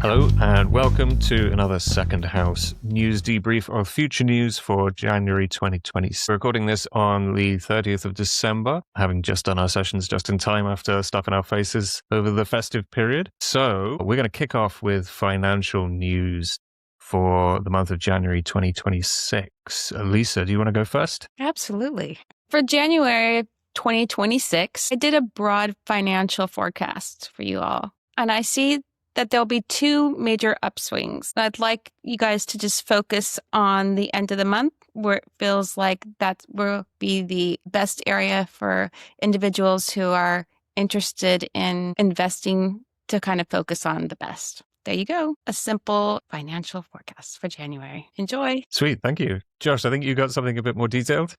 Hello and welcome to another Second House news debrief of future news for January 2020. We're recording this on the 30th of December, having just done our sessions just in time after stuffing our faces over the festive period. So we're going to kick off with financial news for the month of January 2026. Elisa, do you want to go first? Absolutely. For January 2026, I did a broad financial forecast for you all, and I see that there'll be two major upswings. I'd like you guys to just focus on the end of the month, where it feels like that will be the best area for individuals who are interested in investing to kind of focus on the best. There you go. A simple financial forecast for January. Enjoy. Sweet. Thank you. Josh, I think you got something a bit more detailed.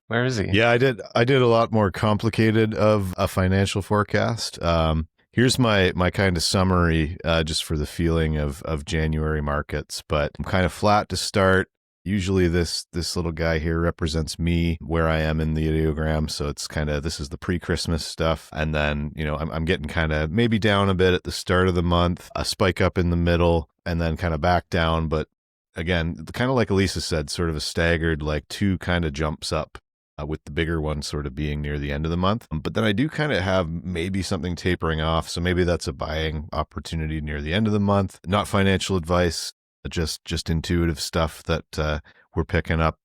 Where is he? Yeah, I did a lot more complicated of a financial forecast. Here's my kind of summary, just for the feeling of January markets, but I'm kind of flat to start. Usually this little guy here represents me, where I am in the ideogram. So it's kind of, this is the pre-Christmas stuff. And then, I'm getting kind of maybe down a bit at the start of the month, a spike up in the middle, and then kind of back down. But again, kind of like Elisa said, sort of a staggered, like two kind of jumps up. With the bigger one sort of being near the end of the month. But then I do kind of have maybe something tapering off. So maybe that's a buying opportunity near the end of the month. Not financial advice, just intuitive stuff that we're picking up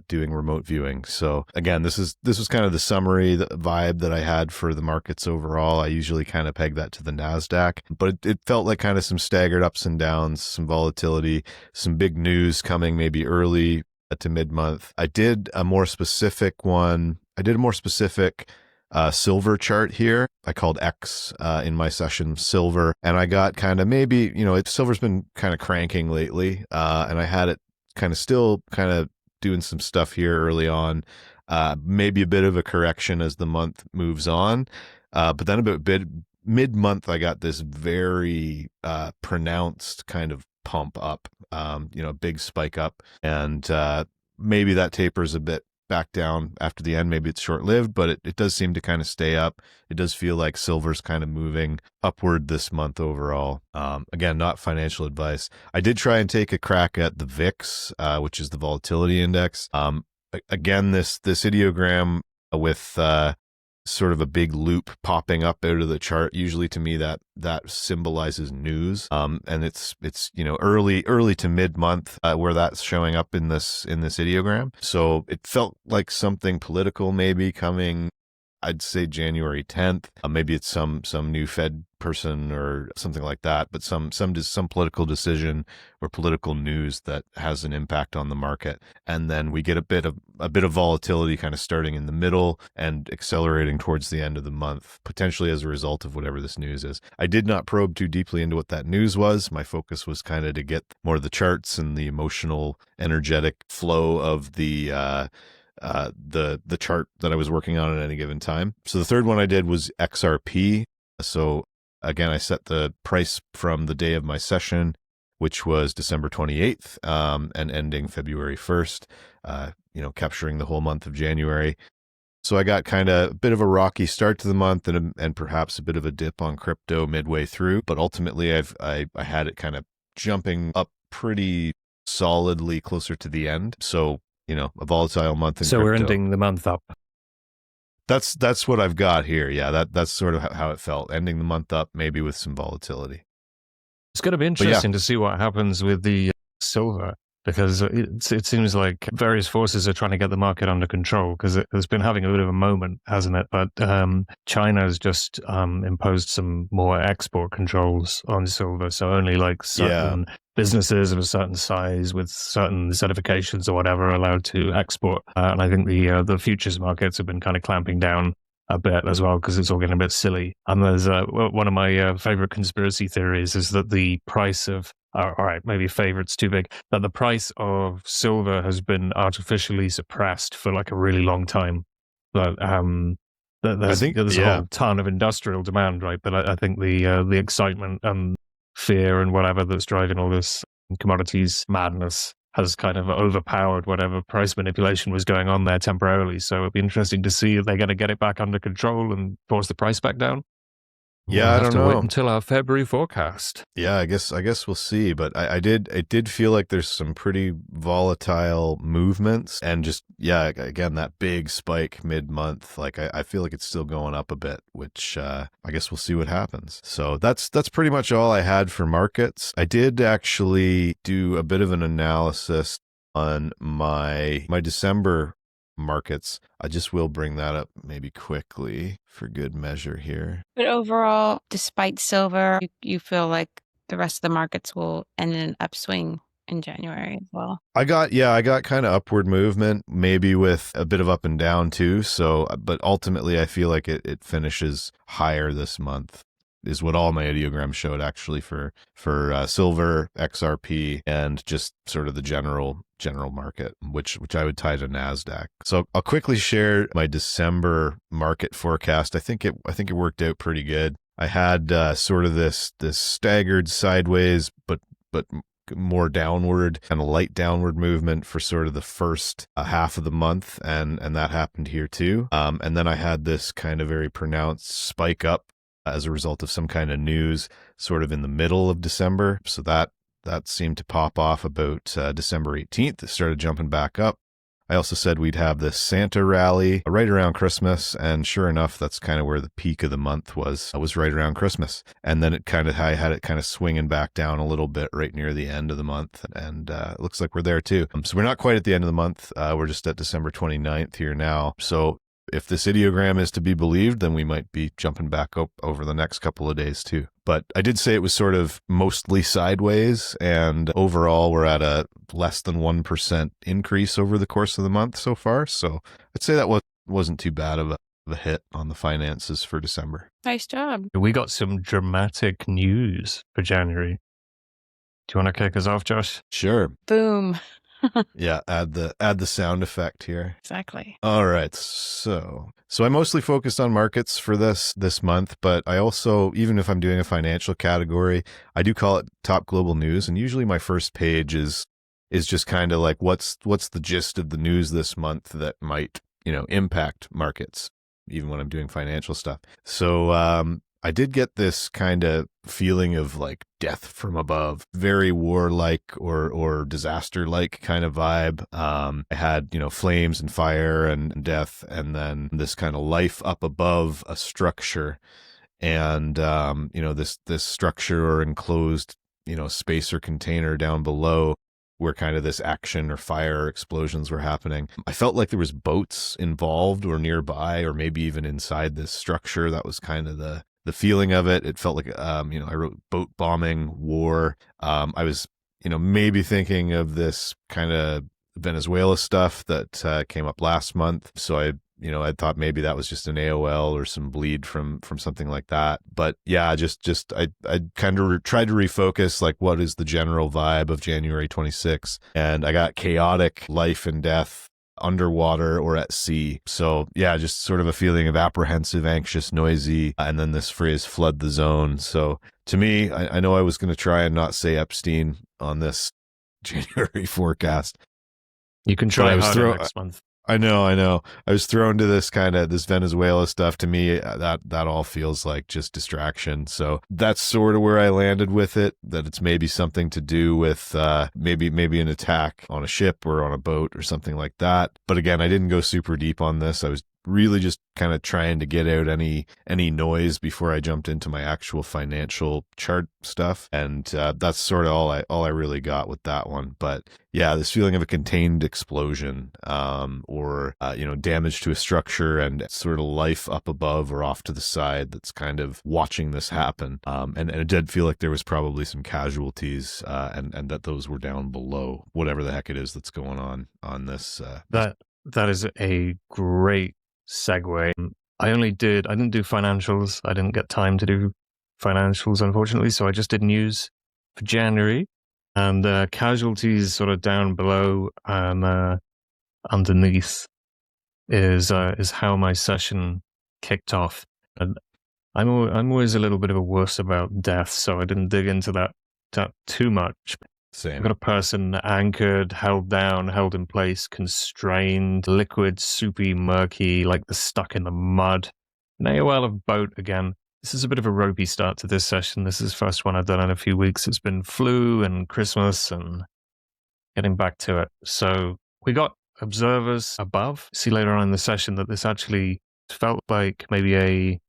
doing remote viewing. So again, this was kind of the summary, the vibe that I had for the markets overall. I usually kind of peg that to the NASDAQ, but it felt like kind of some staggered ups and downs, some volatility, some big news coming maybe early to mid-month. I did a more specific silver chart here. I called X in my session silver, and I got kind of maybe, silver's been kind of cranking lately, and I had it kind of still kind of doing some stuff here early on, maybe a bit of a correction as the month moves on, but then about mid-month, I got this very pronounced kind of pump up, big spike up, and maybe that tapers a bit back down after the end. Maybe it's short-lived, but it does seem to kind of stay up. It does feel like silver's kind of moving upward this month overall. Again, not financial advice. I did try and take a crack at the VIX, which is the volatility index. Again, this ideogram with sort of a big loop popping up out of the chart. Usually to me that symbolizes news. And it's early to mid month where that's showing up in this ideogram. So it felt like something political maybe coming, I'd say January 10th. Maybe it's some new Fed person or something like that, but some political decision or political news that has an impact on the market. And then we get a bit of volatility kind of starting in the middle and accelerating towards the end of the month, potentially as a result of whatever this news is. I did not probe too deeply into what that news was. My focus was kind of to get more of the charts and the emotional, energetic flow of the chart that I was working on at any given time. So the third one I did was XRP. So again, I set the price from the day of my session, which was December 28th, and ending February 1st, capturing the whole month of January. So I got kind of a bit of a rocky start to the month and perhaps a bit of a dip on crypto midway through, but ultimately I had it kind of jumping up pretty solidly closer to the end. So a volatile month in so crypto. We're ending the month up. That's what I've got here. Yeah, that's sort of how it felt, ending the month up, maybe with some volatility. It's going to be interesting to see what happens with the silver, because it seems like various forces are trying to get the market under control, because it's been having a bit of a moment, hasn't it? But China has just imposed some more export controls on silver, so only like certain businesses of a certain size with certain certifications or whatever are allowed to export. And I think the futures markets have been kind of clamping down a bit as well, because it's all getting a bit silly. And there's one of my favorite conspiracy theories is that the price of all right, maybe favorite's too big, that the price of silver has been artificially suppressed for like a really long time. But there's a whole ton of industrial demand, right? But I think the excitement and fear and whatever that's driving all this commodities madness has kind of overpowered whatever price manipulation was going on there temporarily. So it'd be interesting to see if they're going to get it back under control and force the price back down. Yeah, We'll I have don't to know. wait until our February forecast. Yeah, I guess we'll see. But it did feel like there's some pretty volatile movements, and just again that big spike mid-month. Like I feel like it's still going up a bit, which I guess we'll see what happens. So that's pretty much all I had for markets. I did actually do a bit of an analysis on my December markets. I just will bring that up maybe quickly for good measure here. But overall, despite silver, you feel like the rest of the markets will end in an upswing in January as well. I got kind of upward movement, maybe with a bit of up and down too. So, but ultimately I feel like it finishes higher this month, is what all my ideograms showed actually for silver, XRP, and just sort of the general market, which I would tie to NASDAQ. So I'll quickly share my December market forecast. I think it worked out pretty good. I had sort of this staggered sideways, but more downward, kind of light downward movement for sort of the first half of the month, and that happened here too. And then I had this kind of very pronounced spike up as a result of some kind of news sort of in the middle of December. So that seemed to pop off about December 18th. It started jumping back up. I also said we'd have this Santa rally right around Christmas, and sure enough, that's kind of where the peak of the month was right around Christmas. And then I had it kind of swinging back down a little bit right near the end of the month, and it looks like we're there too. So we're not quite at the end of the month. We're just at December 29th here now. So if this ideogram is to be believed, then we might be jumping back up over the next couple of days too. But I did say it was sort of mostly sideways, and overall we're at a less than 1% increase over the course of the month so far. So I'd say that wasn't too bad of a hit on the finances for December. Nice job. We got some dramatic news for January. Do you want to kick us off, Josh? Sure. Boom. Yeah, add the sound effect here. Exactly. All right. So I mostly focused on markets for this month, but I also, even if I'm doing a financial category, I do call it top global news, and usually my first page is just kind of like what's the gist of the news this month that might, impact markets, even when I'm doing financial stuff. So I did get this kind of feeling of like death from above, very warlike or disaster-like kind of vibe. I had, flames and fire and death, and then this kind of life up above a structure, and this structure or enclosed, space or container down below, where kind of this action or fire explosions were happening. I felt like there was boats involved or nearby, or maybe even inside this structure. That was kind of the feeling of it. It felt like, I wrote boat bombing, war. I was, maybe thinking of this kind of Venezuela stuff that came up last month. So I thought maybe that was just an AOL or some bleed from something like that. But yeah, I kind of tried to refocus, like, what is the general vibe of January 26th? And I got chaotic life and death underwater or at sea. So yeah, just sort of a feeling of apprehensive, anxious, noisy, and then this phrase, flood the zone. So to me, I know I was going to try and not say Epstein on this January forecast. You can try harder next month. I know. I was thrown to this Venezuela stuff. To me, that all feels like just distraction. So that's sort of where I landed with it, that it's maybe something to do with maybe an attack on a ship or on a boat or something like that. But again, I didn't go super deep on this. I was really just kind of trying to get out any noise before I jumped into my actual financial chart stuff, and that's sort of all I really got with that one. But yeah, this feeling of a contained explosion, or damage to a structure, and sort of life up above or off to the side that's kind of watching this happen. And it did feel like there was probably some casualties, and that those were down below, whatever the heck it is that's going on this. That is a great segue. I didn't do financials. I didn't get time to do financials, unfortunately. So I just did news for January, and casualties sort of down below and underneath is how my session kicked off. And I'm always a little bit of a wuss about death, so I didn't dig into that too much. Same. I've got a person anchored, held down, held in place, constrained, liquid, soupy, murky, like they're stuck in the mud. An AOL of boat again. This is a bit of a ropey start to this session. This is the first one I've done in a few weeks. It's been flu and Christmas and getting back to it. So we got observers above. See later on in the session that this actually felt like maybe a,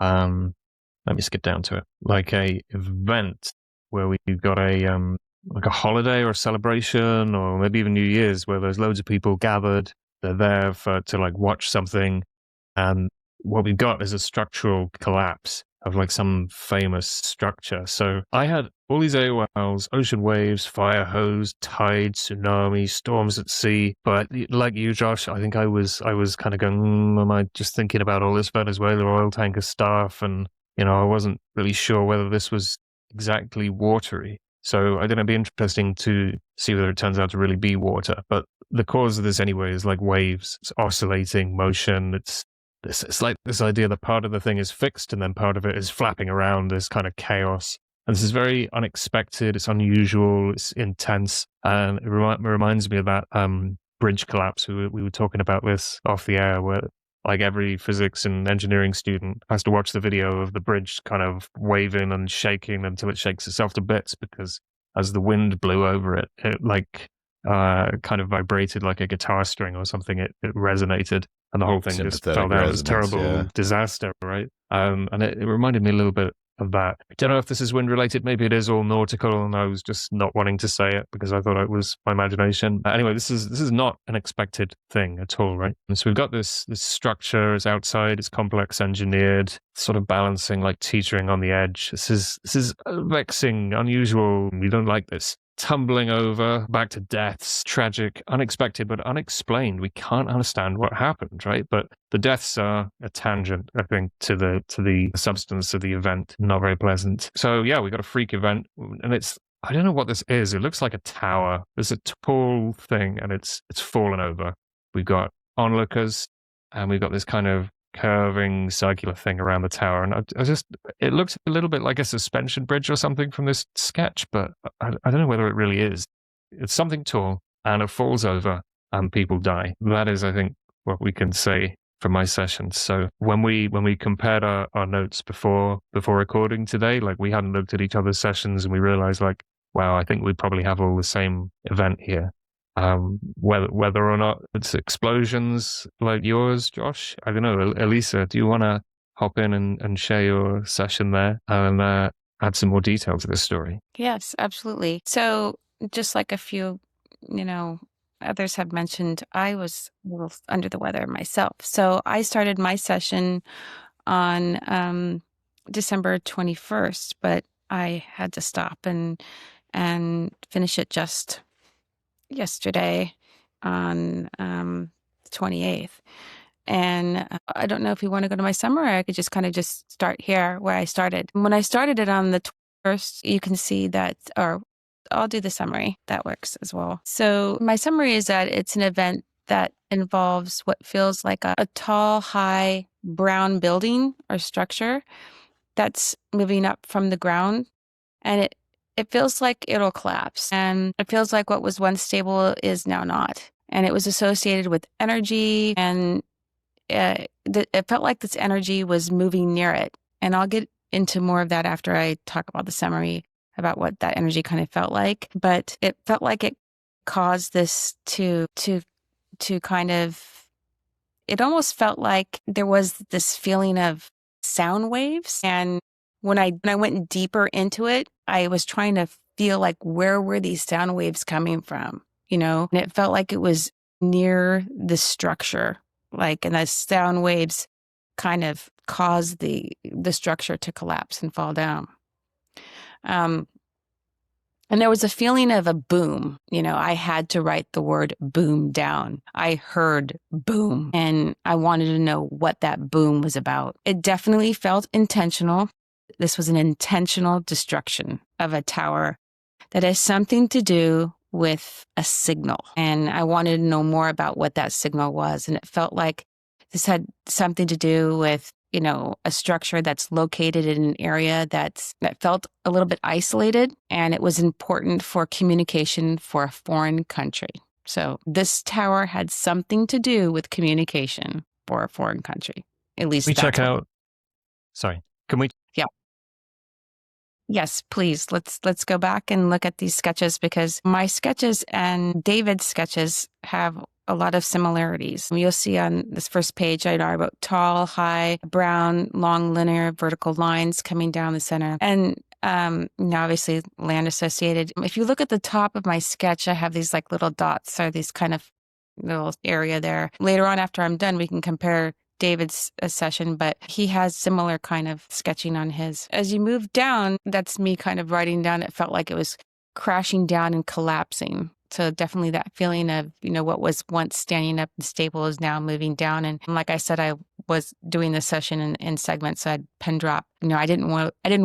let me skip down to it, like a event where we got a, like a holiday or a celebration or maybe even New Year's where there's loads of people gathered. They're there to like watch something. And what we've got is a structural collapse of like some famous structure. So I had all these AOLs, ocean waves, fire hose, tide, tsunami, storms at sea. But like you, Josh, I think I was kind of going, am I just thinking about all this Venezuela oil tanker stuff? And, I wasn't really sure whether this was exactly watery. So I think it'd be interesting to see whether it turns out to really be water. But the cause of this anyway is like waves. It's oscillating motion. It's like this idea that part of the thing is fixed and then part of it is flapping around. There's kind of chaos. And this is very unexpected. It's unusual. It's intense. And it reminds me of that bridge collapse we were talking about this off the air, where like every physics and engineering student has to watch the video of the bridge kind of waving and shaking until it shakes itself to bits, because as the wind blew over it, it like kind of vibrated like a guitar string or something. It resonated. And the whole thing just fell down. It was a terrible disaster, right? And it reminded me a little bit of that. I don't know if this is wind related. Maybe it is all nautical, and I was just not wanting to say it because I thought it was my imagination. Anyway, this is not an expected thing at all, right? And so we've got this structure. It's outside. It's complex engineered, sort of balancing, like teetering on the edge. This is vexing, unusual. We don't like this. Tumbling over, back to deaths, tragic, unexpected, but unexplained. We can't understand what happened, right? But the deaths are a tangent, I think, to the substance of the event. Not very pleasant. So yeah, we got a freak event, and I don't know what this is. It looks like a tower. There's a tall thing, and it's fallen over. We've got onlookers, and we've got this kind of curving circular thing around the tower, and it looks a little bit like a suspension bridge or something from this sketch, but I don't know whether it really is. It's something tall and it falls over and people die. That is, I think, what we can say from my session. So when we compared our notes before recording today, like we hadn't looked at each other's sessions and we realized like, wow, I think we probably have all the same event here. Whether or not it's explosions like yours, Josh, I don't know. Elisa, do you want to hop in and share your session there and add some more detail to this story? Yes, absolutely. So just like a few, others have mentioned, I was a little under the weather myself. So I started my session on December 21st, but I had to stop and finish it just yesterday on the 28th. And I don't know if you want to go to my summary. I could just kind of just start here where I started. When I started it on the 21st, you can see that, or I'll do the summary. That works as well. So my summary is that it's an event that involves what feels like a tall, high brown building or structure that's moving up from the ground. And it feels like it'll collapse. And it feels like what was once stable is now not. And it was associated with energy, and it felt like this energy was moving near it. And I'll get into more of that after I talk about the summary about what that energy kind of felt like. But it felt like it caused this to kind of, it almost felt like there was this feeling of sound waves. And when I went deeper into it, I was trying to feel like, where were these sound waves coming from? And it felt like it was near the structure, and the sound waves kind of caused the structure to collapse and fall down. And there was a feeling of a boom. I had to write the word boom down. I heard boom, and I wanted to know what that boom was about. It definitely felt intentional. This was an intentional destruction of a tower that has something to do with a signal. And I wanted to know more about what that signal was. And it felt like this had something to do with, a structure that's located in an area that felt a little bit isolated, and it was important for communication for a foreign country. So this tower had something to do with communication for a foreign country. At least we check out. Sorry. Can we? Yeah. Yes, please. Let's go back and look at these sketches, because my sketches and David's sketches have a lot of similarities. You'll see on this first page, I wrote tall, high, brown, long, linear, vertical lines coming down the center. And now obviously land associated. If you look at the top of my sketch, I have these like little dots, or these kind of little area there. Later on, after I'm done, we can compare David's session, but he has similar kind of sketching on his. As you move down, that's me kind of writing down. It felt like it was crashing down and collapsing. So definitely that feeling of, what was once standing up and stable is now moving down. And like I said, I was doing this session in segments, so I'd pen drop. I didn't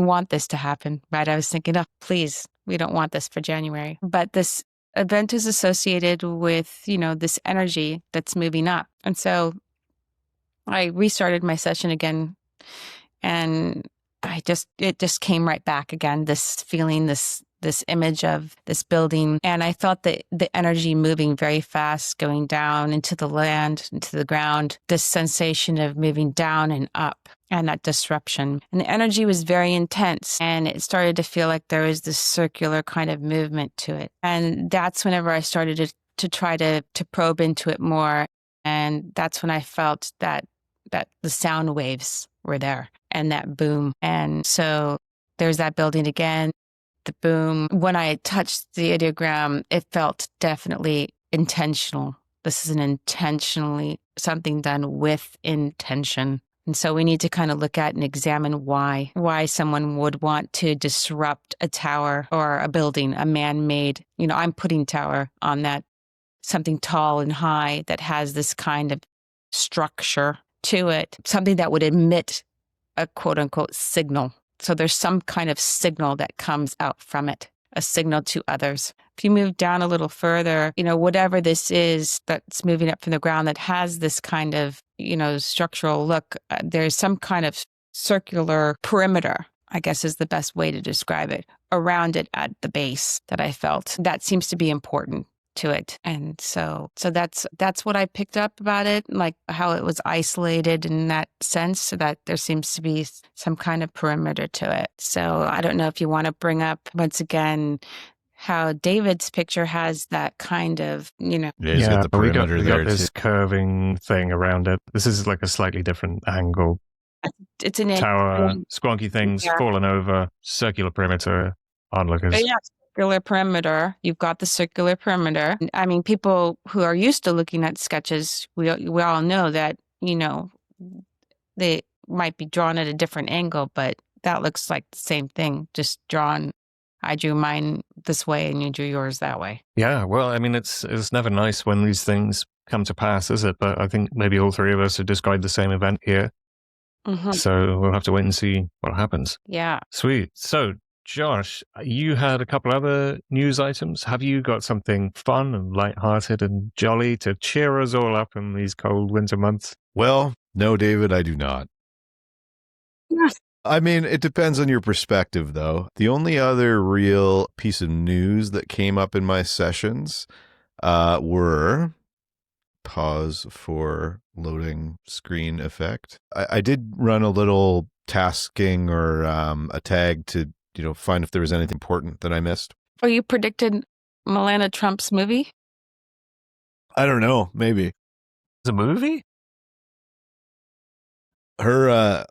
want this to happen, right? I was thinking, oh, please, we don't want this for January. But this event is associated with, this energy that's moving up. And so I restarted my session again, and it just came right back again, this feeling, this image of this building. And I felt the energy moving very fast, going down into the land, into the ground, this sensation of moving down and up, and that disruption. And the energy was very intense, and it started to feel like there was this circular kind of movement to it. And that's whenever I started to try to probe into it more. And that's when I felt that the sound waves were there, and that boom. And so there's that building again, the boom. When I touched the ideogram, it felt definitely intentional. This is an intentionally something done with intention. And so we need to kind of look at and examine why someone would want to disrupt a tower or a building, a man-made, I'm putting tower on that, something tall and high that has this kind of structure to it, something that would emit a quote unquote signal. So there's some kind of signal that comes out from it, a signal to others. If you move down a little further, whatever this is that's moving up from the ground that has this kind of, structural look, there's some kind of circular perimeter, I guess is the best way to describe it, around it at the base that I felt. That seems to be important to it. And so that's what I picked up about it, like how it was isolated in that sense, so that there seems to be some kind of perimeter to it. So I don't know if you want to bring up once again how David's picture has that kind of, Yeah, he's got the perimeter we there got this curving thing around it. This is like a slightly different angle. It's an tower, squonky things, fallen over, circular perimeter, onlookers. Yeah. Circular perimeter. You've got the circular perimeter. I mean, people who are used to looking at sketches, we all know that, they might be drawn at a different angle, but that looks like the same thing, just drawn. I drew mine this way and you drew yours that way. Yeah, well, I mean, it's never nice when these things come to pass, is it? But I think maybe all three of us have described the same event here. Mm-hmm. So we'll have to wait and see what happens. Yeah. Sweet. So, Josh, you had a couple other news items. Have you got something fun and lighthearted and jolly to cheer us all up in these cold winter months? Well, no, David, I do not. Yes. I mean, it depends on your perspective, though. The only other real piece of news that came up in my sessions were... Pause for loading screen effect. I did run a little tasking or a tag to find if there was anything important that I missed. Oh, you predicted Melania Trump's movie? I don't know. Maybe. It's a movie? Her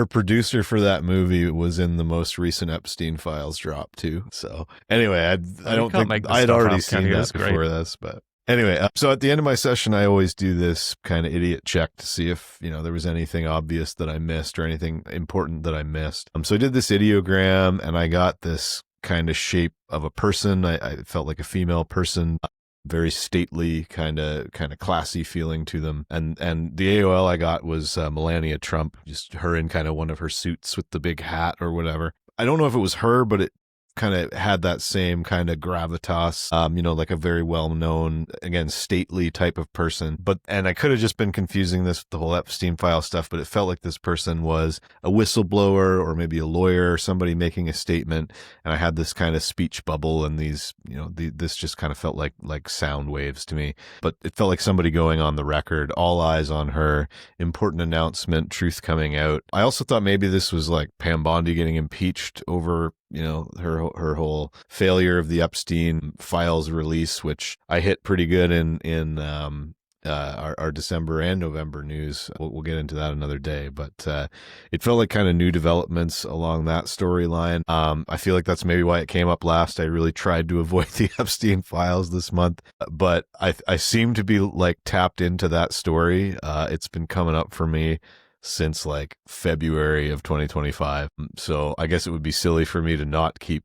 producer for that movie was in the most recent Epstein Files drop too. So anyway, I don't think I had already seen that before this, but anyway, so at the end of my session, I always do this kind of idiot check to see if, there was anything obvious that I missed or anything important that I missed. So I did this ideogram and I got this kind of shape of a person. I felt like a female person, very stately, kind of classy feeling to them. And the AOL I got was Melania Trump, just her in kind of one of her suits with the big hat or whatever. I don't know if it was her, but it kind of had that same kind of gravitas, like a very well-known, again, stately type of person. And I could have just been confusing this with the whole Epstein file stuff, but it felt like this person was a whistleblower or maybe a lawyer or somebody making a statement. And I had this kind of speech bubble and these, this just kind of felt like sound waves to me. But it felt like somebody going on the record, all eyes on her, important announcement, truth coming out. I also thought maybe this was like Pam Bondi getting impeached over her whole failure of the Epstein files release, which I hit pretty good in our December and November news. We'll get into that another day, but it felt like kind of new developments along that storyline. I feel like that's maybe why it came up last. I really tried to avoid the Epstein files this month, but I seem to be like tapped into that story. It's been coming up for me since like February of 2025. So I guess it would be silly for me to not keep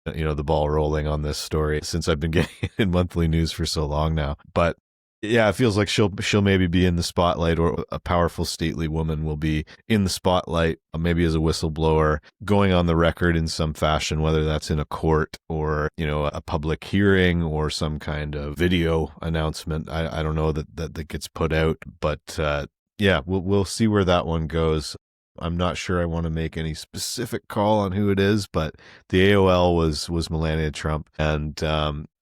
the ball rolling on this story since I've been getting it in monthly news for so long now. But yeah, it feels like she'll maybe be in the spotlight, or a powerful, stately woman will be in the spotlight, maybe as a whistleblower, going on the record in some fashion, whether that's in a court or, a public hearing or some kind of video announcement. I don't know that gets put out, but yeah, we'll see where that one goes. I'm not sure I want to make any specific call on who it is, but the AOL was Melania Trump, and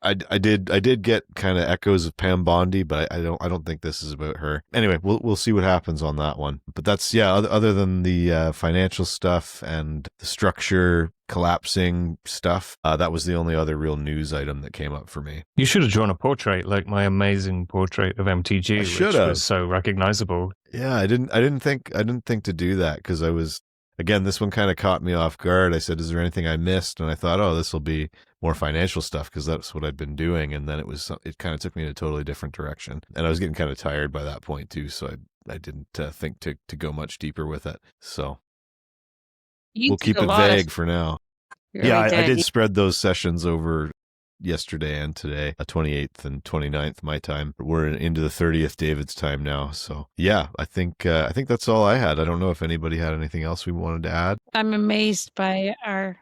I did get kind of echoes of Pam Bondi, but I don't think this is about her. Anyway, we'll see what happens on that one. But that's, yeah, other than the financial stuff and the structure collapsing stuff, that was the only other real news item that came up for me. You should have drawn a portrait, like my amazing portrait of MTG, which was so recognizable. Yeah, I didn't think to do that, because I was, again, this one kind of caught me off guard. I said, is there anything I missed? And I thought, oh, this will be more financial stuff, because that's what I'd been doing. And then it kind of took me in a totally different direction. And I was getting kind of tired by that point too, so I didn't think to go much deeper with it. So we'll keep it vague for now. Yeah, I did spread those sessions over yesterday and today, 28th and 29th my time. We're into the 30th David's time now. So yeah, I think that's all I had. I don't know if anybody had anything else we wanted to add. I'm amazed by our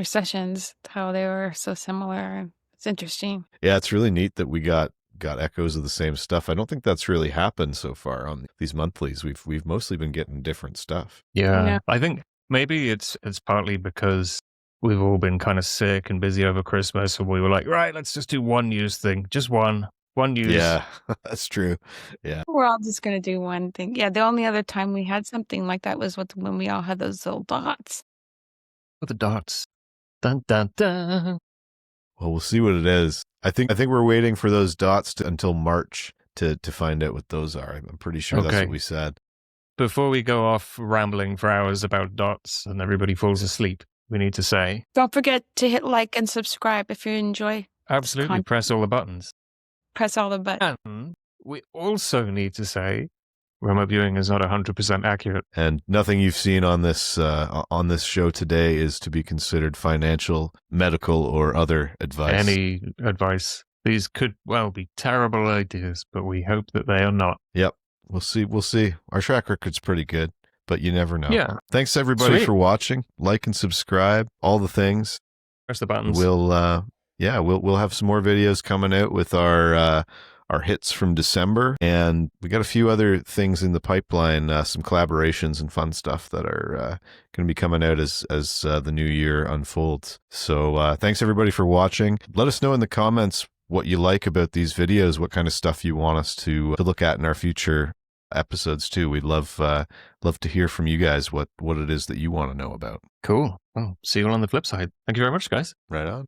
sessions, how they were so similar. It's interesting. Yeah, it's really neat that we got echoes of the same stuff. I don't think that's really happened so far on these monthlies. We've mostly been getting different stuff. Yeah. I think maybe it's partly because we've all been kind of sick and busy over Christmas, and we were like, right, let's just do one news thing, just one news. Yeah, that's true. Yeah, we're all just gonna do one thing. Yeah, the only other time we had something like that was when we all had those little dots. Oh, the dots. Dun dun dun. Well, we'll see what it is. I think we're waiting for those dots until March to find out what those are. I'm pretty sure that's what we said. Before we go off rambling for hours about dots and everybody falls asleep, we need to say, don't forget to hit like and subscribe if you enjoy. Absolutely. Press all the buttons. Press all the buttons. And we also need to say, remote viewing is not 100% accurate. And nothing you've seen on this show today is to be considered financial, medical, or other advice. Any advice. These could well be terrible ideas, but we hope that they are not. Yep. We'll see. Our track record's pretty good, but you never know. Yeah. Thanks everybody for watching. Like and subscribe, all the things. Press the buttons. We'll have some more videos coming out with our hits from December, and we got a few other things in the pipeline, some collaborations and fun stuff that are going to be coming out as the new year unfolds. So thanks everybody for watching. Let us know in the comments what you like about these videos, what kind of stuff you want us to look at in our future episodes too. We'd love to hear from you guys what it is that you want to know about. Cool. Well, see you all on the flip side. Thank you very much, guys. Right on.